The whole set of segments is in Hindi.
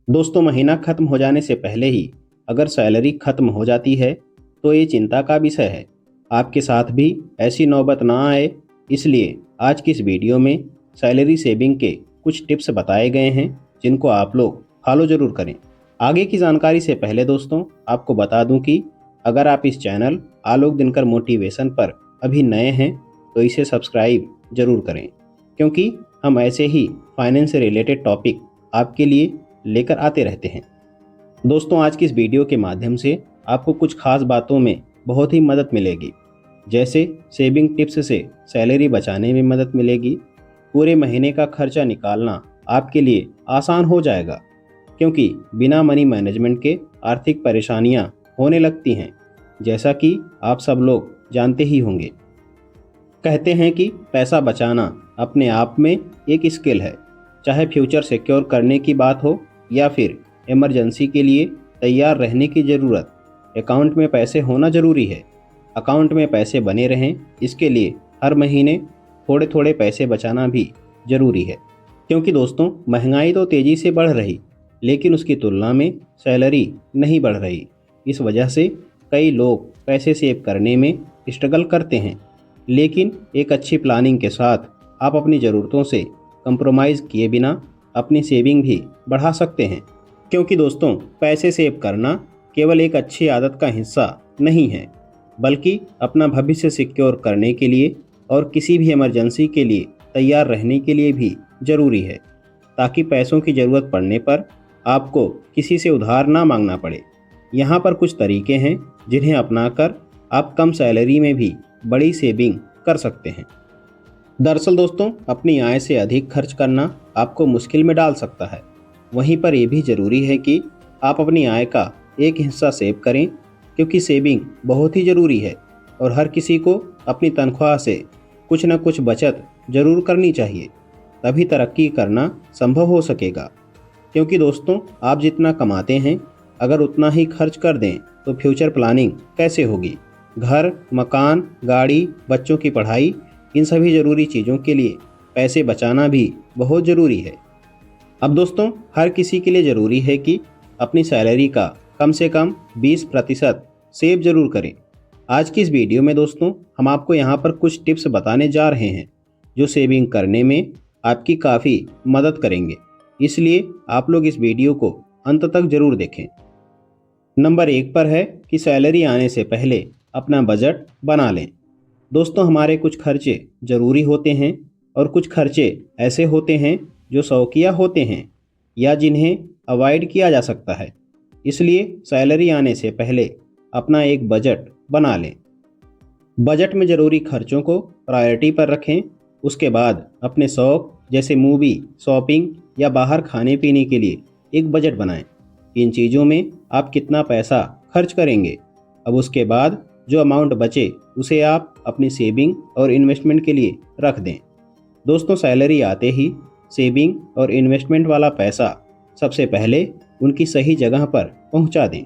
दोस्तों, महीना खत्म हो जाने से पहले ही अगर सैलरी खत्म हो जाती है तो ये चिंता का विषय है। आपके साथ भी ऐसी नौबत ना आए, इसलिए आज की इस वीडियो में सैलरी सेविंग के कुछ टिप्स बताए गए हैं जिनको आप लोग फॉलो ज़रूर करें। आगे की जानकारी से पहले दोस्तों, आपको बता दूं कि अगर आप इस चैनल आलोक दिनकर मोटिवेशन पर अभी नए हैं तो इसे सब्सक्राइब जरूर करें, क्योंकि हम ऐसे ही फाइनेंस से रिलेटेड टॉपिक आपके लिए लेकर आते रहते हैं। दोस्तों, आज की इस वीडियो के माध्यम से आपको कुछ खास बातों में बहुत ही मदद मिलेगी। जैसे सेविंग टिप्स से सैलरी बचाने में मदद मिलेगी। पूरे महीने का खर्चा निकालना आपके लिए आसान हो जाएगा, क्योंकि बिना मनी मैनेजमेंट के आर्थिक परेशानियां होने लगती हैं, जैसा कि आप सब लोग जानते ही होंगे। कहते हैं कि पैसा बचाना अपने आप में एक स्किल है। चाहे फ्यूचर सिक्योर करने की बात हो या फिर इमरजेंसी के लिए तैयार रहने की ज़रूरत, अकाउंट में पैसे होना ज़रूरी है। अकाउंट में पैसे बने रहें, इसके लिए हर महीने थोड़े थोड़े पैसे बचाना भी ज़रूरी है। क्योंकि दोस्तों, महंगाई तो तेज़ी से बढ़ रही, लेकिन उसकी तुलना में सैलरी नहीं बढ़ रही। इस वजह से कई लोग पैसे सेव करने में स्ट्रगल करते हैं। लेकिन एक अच्छी प्लानिंग के साथ आप अपनी ज़रूरतों से कंप्रोमाइज़ किए बिना अपनी सेविंग भी बढ़ा सकते हैं। क्योंकि दोस्तों, पैसे सेव करना केवल एक अच्छी आदत का हिस्सा नहीं है, बल्कि अपना भविष्य सिक्योर करने के लिए और किसी भी इमरजेंसी के लिए तैयार रहने के लिए भी ज़रूरी है, ताकि पैसों की ज़रूरत पड़ने पर आपको किसी से उधार ना मांगना पड़े। यहाँ पर कुछ तरीके हैं जिन्हें अपनाकर आप कम सैलरी में भी बड़ी सेविंग कर सकते हैं। दरअसल दोस्तों, अपनी आय से अधिक खर्च करना आपको मुश्किल में डाल सकता है। वहीं पर यह भी ज़रूरी है कि आप अपनी आय का एक हिस्सा सेव करें, क्योंकि सेविंग बहुत ही ज़रूरी है और हर किसी को अपनी तनख्वाह से कुछ न कुछ बचत ज़रूर करनी चाहिए, तभी तरक्की करना संभव हो सकेगा। क्योंकि दोस्तों, आप जितना कमाते हैं अगर उतना ही खर्च कर दें तो फ्यूचर प्लानिंग कैसे होगी। घर, मकान, गाड़ी, बच्चों की पढ़ाई, इन सभी ज़रूरी चीज़ों के लिए पैसे बचाना भी बहुत ज़रूरी है। अब दोस्तों, हर किसी के लिए ज़रूरी है कि अपनी सैलरी का कम से कम 20% सेव ज़रूर करें। आज की इस वीडियो में दोस्तों, हम आपको यहाँ पर कुछ टिप्स बताने जा रहे हैं जो सेविंग करने में आपकी काफ़ी मदद करेंगे। इसलिए आप लोग इस वीडियो को अंत तक ज़रूर देखें। नंबर 1 पर है कि सैलरी आने से पहले अपना बजट बना लें। दोस्तों, हमारे कुछ खर्चे ज़रूरी होते हैं और कुछ खर्चे ऐसे होते हैं जो शौकिया होते हैं या जिन्हें अवॉइड किया जा सकता है। इसलिए सैलरी आने से पहले अपना एक बजट बना लें। बजट में ज़रूरी खर्चों को प्रायोरिटी पर रखें। उसके बाद अपने शौक जैसे मूवी, शॉपिंग या बाहर खाने पीने के लिए एक बजट बनाएं। इन चीज़ों में आप कितना पैसा खर्च करेंगे। अब उसके बाद जो अमाउंट बचे उसे आप अपनी सेविंग और इन्वेस्टमेंट के लिए रख दें। दोस्तों, सैलरी आते ही सेविंग और इन्वेस्टमेंट वाला पैसा सबसे पहले उनकी सही जगह पर पहुंचा दें।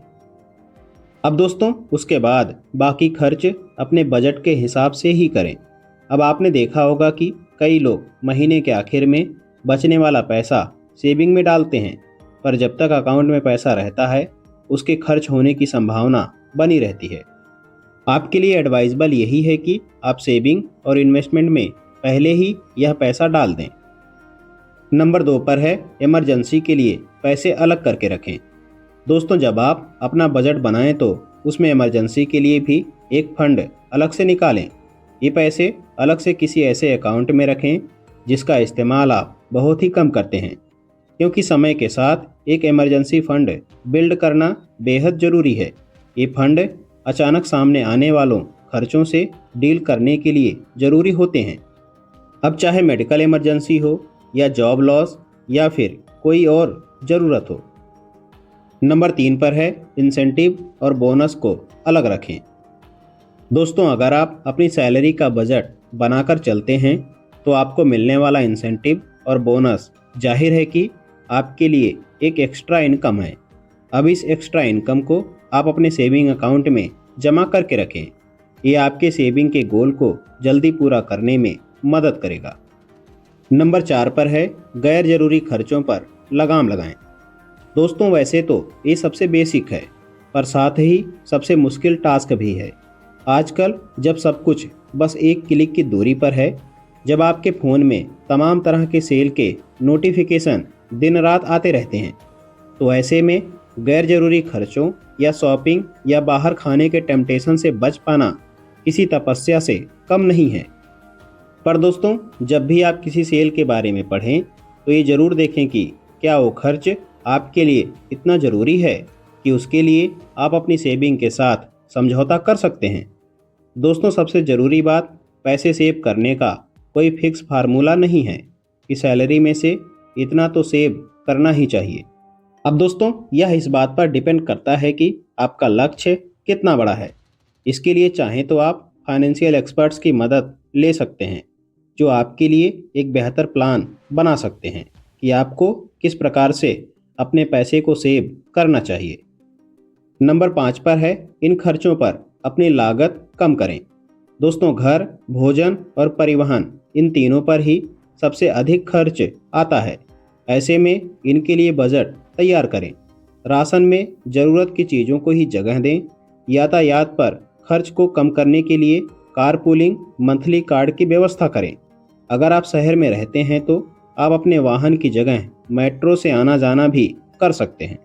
अब दोस्तों, उसके बाद बाकी खर्च अपने बजट के हिसाब से ही करें। अब आपने देखा होगा कि कई लोग महीने के आखिर में बचने वाला पैसा सेविंग में डालते हैं, पर जब तक अकाउंट में पैसा रहता है उसके खर्च होने की संभावना बनी रहती है। आपके लिए एडवाइजेबल यही है कि आप सेविंग और इन्वेस्टमेंट में पहले ही यह पैसा डाल दें। नंबर 2 पर है इमरजेंसी के लिए पैसे अलग करके रखें। दोस्तों, जब आप अपना बजट बनाएं तो उसमें इमरजेंसी के लिए भी एक फंड अलग से निकालें। ये पैसे अलग से किसी ऐसे अकाउंट में रखें जिसका इस्तेमाल आप बहुत ही कम करते हैं, क्योंकि समय के साथ एक इमरजेंसी फंड बिल्ड करना बेहद ज़रूरी है। ये फंड अचानक सामने आने वालों खर्चों से डील करने के लिए ज़रूरी होते हैं। अब चाहे मेडिकल इमरजेंसी हो या जॉब लॉस या फिर कोई और ज़रूरत हो। नंबर 3 पर है इंसेंटिव और बोनस को अलग रखें। दोस्तों, अगर आप अपनी सैलरी का बजट बनाकर चलते हैं तो आपको मिलने वाला इंसेंटिव और बोनस जाहिर है कि आपके लिए एक एक्स्ट्रा इनकम है। अब इस एक्स्ट्रा इनकम को आप अपने सेविंग अकाउंट में जमा करके रखें। ये आपके सेविंग के गोल को जल्दी पूरा करने में मदद करेगा। नंबर 4 पर है गैर ज़रूरी खर्चों पर लगाम लगाएं। दोस्तों वैसे तो ये सबसे बेसिक है, पर साथ ही सबसे मुश्किल टास्क भी है। आजकल जब सब कुछ बस एक क्लिक की दूरी पर है, जब आपके फ़ोन में तमाम तरह के सेल के नोटिफिकेशन दिन रात आते रहते हैं, तो ऐसे में गैर ज़रूरी खर्चों या शॉपिंग या बाहर खाने के टेम्पटेशन से बच पाना किसी तपस्या से कम नहीं है। पर दोस्तों, जब भी आप किसी सेल के बारे में पढ़ें तो ये ज़रूर देखें कि क्या वो खर्च आपके लिए इतना ज़रूरी है कि उसके लिए आप अपनी सेविंग के साथ समझौता कर सकते हैं। दोस्तों सबसे ज़रूरी बात, पैसे सेव करने का कोई फिक्स फार्मूला नहीं है कि सैलरी में से इतना तो सेव करना ही चाहिए। अब दोस्तों यह इस बात पर डिपेंड करता है कि आपका लक्ष्य कितना बड़ा है। इसके लिए चाहें तो आप फाइनेंशियल एक्सपर्ट्स की मदद ले सकते हैं, जो आपके लिए एक बेहतर प्लान बना सकते हैं कि आपको किस प्रकार से अपने पैसे को सेव करना चाहिए। नंबर 5 पर है, इन खर्चों पर अपनी लागत कम करें। दोस्तों घर, भोजन और परिवहन, इन तीनों पर ही सबसे अधिक खर्च आता है। ऐसे में इनके लिए बजट तैयार करें। राशन में ज़रूरत की चीज़ों को ही जगह दें। यातायात पर खर्च को कम करने के लिए कारपूलिंग, मंथली कार्ड की व्यवस्था करें। अगर आप शहर में रहते हैं तो आप अपने वाहन की जगह मेट्रो से आना जाना भी कर सकते हैं।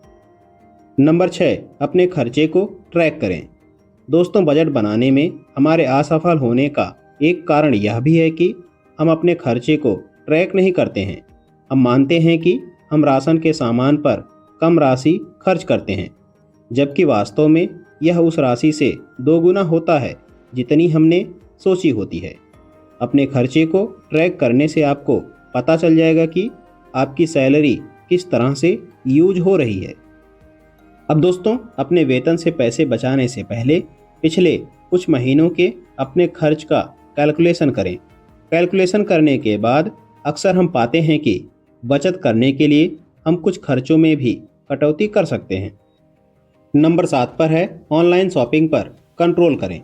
नंबर 6, अपने खर्चे को ट्रैक करें। दोस्तों बजट बनाने में हमारे असफल होने का एक कारण यह भी है कि हम अपने खर्चे को ट्रैक नहीं करते हैं। हम मानते हैं कि हम राशन के सामान पर कम राशि खर्च करते हैं, जबकि वास्तव में यह उस राशि से 2 गुना होता है जितनी हमने सोची होती है। अपने खर्चे को ट्रैक करने से आपको पता चल जाएगा कि आपकी सैलरी किस तरह से यूज हो रही है। अब दोस्तों अपने वेतन से पैसे बचाने से पहले पिछले कुछ महीनों के अपने खर्च का कैलकुलेशन करें। कैलकुलेशन करने के बाद अक्सर हम पाते हैं कि बचत करने के लिए हम कुछ खर्चों में भी कटौती कर सकते हैं। नंबर 7 पर है, ऑनलाइन शॉपिंग पर कंट्रोल करें।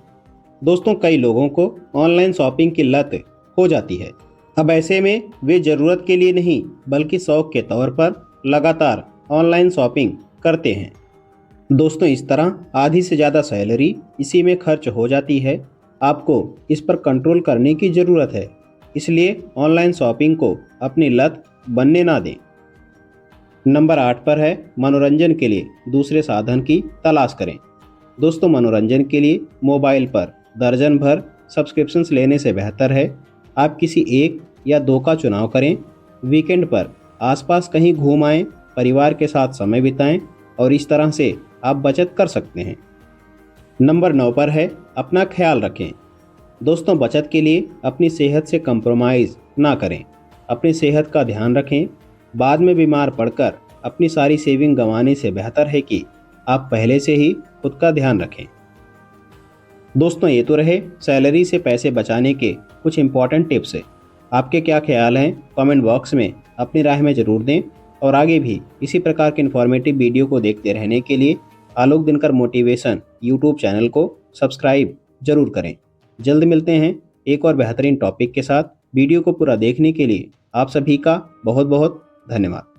दोस्तों कई लोगों को ऑनलाइन शॉपिंग की लत हो जाती है। अब ऐसे में वे ज़रूरत के लिए नहीं बल्कि शौक के तौर पर लगातार ऑनलाइन शॉपिंग करते हैं। दोस्तों इस तरह आधी से ज़्यादा सैलरी इसी में खर्च हो जाती है। आपको इस पर कंट्रोल करने की ज़रूरत है, इसलिए ऑनलाइन शॉपिंग को अपनी लत बनने ना दें। नंबर 8 पर है, मनोरंजन के लिए दूसरे साधन की तलाश करें। दोस्तों मनोरंजन के लिए मोबाइल पर दर्जन भर सब्सक्रिप्शंस लेने से बेहतर है आप किसी एक या 2 का चुनाव करें। वीकेंड पर आसपास कहीं घूम आएं, परिवार के साथ समय बिताएं और इस तरह से आप बचत कर सकते हैं। नंबर 9 पर है, अपना ख्याल रखें। दोस्तों बचत के लिए अपनी सेहत से कंप्रोमाइज़ ना करें। अपनी सेहत का ध्यान रखें। बाद में बीमार पड़कर अपनी सारी सेविंग गंवाने से बेहतर है कि आप पहले से ही खुद का ध्यान रखें। दोस्तों ये तो रहे सैलरी से पैसे बचाने के कुछ इंपॉर्टेंट टिप्स है। आपके क्या ख्याल हैं कमेंट बॉक्स में अपनी राय में ज़रूर दें और आगे भी इसी प्रकार के इन्फॉर्मेटिव वीडियो को देखते रहने के लिए आलोक दिनकर मोटिवेशन यूट्यूब चैनल को सब्सक्राइब जरूर करें। जल्द मिलते हैं एक और बेहतरीन टॉपिक के साथ। वीडियो को पूरा देखने के लिए आप सभी का बहुत बहुत धन्यवाद।